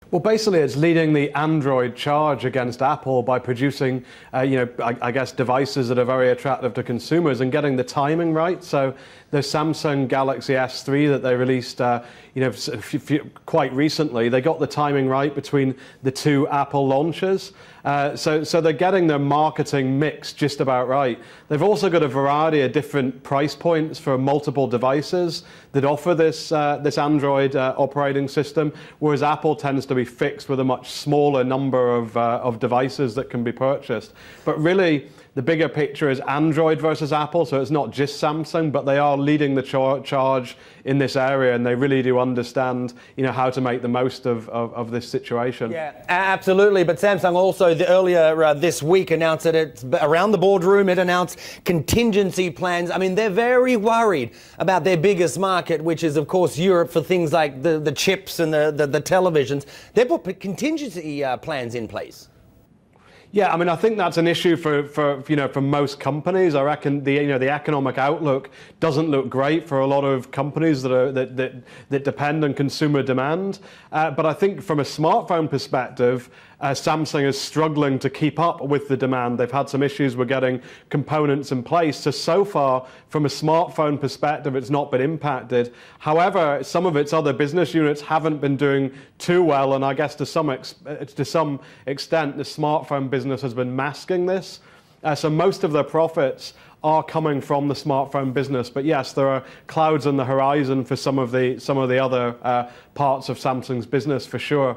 Well, basically, it's leading the Android charge against Apple by producing, I guess, devices that are very attractive to consumers and getting the timing right. So the Samsung Galaxy S3 that they released, quite recently, they got the timing right between the two Apple launches. So they're getting their marketing mix just about right. They've also got a variety of different price points for multiple devices that offer this Android operating system, whereas Apple tends to be fixed with a much smaller number of devices that can be purchased. But really, the bigger picture is Android versus Apple, so it's not just Samsung, but they are leading the charge in this area, and they really do understand, how to make the most of this situation. Yeah, absolutely. But Samsung also earlier this week announced that it's around the boardroom. It announced contingency plans. I mean, they're very worried about their biggest market, which is, of course, Europe, for things like the chips and the televisions. They've put contingency plans in place. Yeah, I mean, I think that's an issue for most companies. I reckon the economic outlook doesn't look great for a lot of companies that depend on consumer demand. But I think from a smartphone perspective, Samsung is struggling to keep up with the demand. They've had some issues with getting components in place. So far, from a smartphone perspective, it's not been impacted. However, some of its other business units haven't been doing too well, and I guess to some extent, the smartphone business has been masking this. So most of their profits are coming from the smartphone business. But yes, there are clouds on the horizon for some of the other parts of Samsung's business, for sure.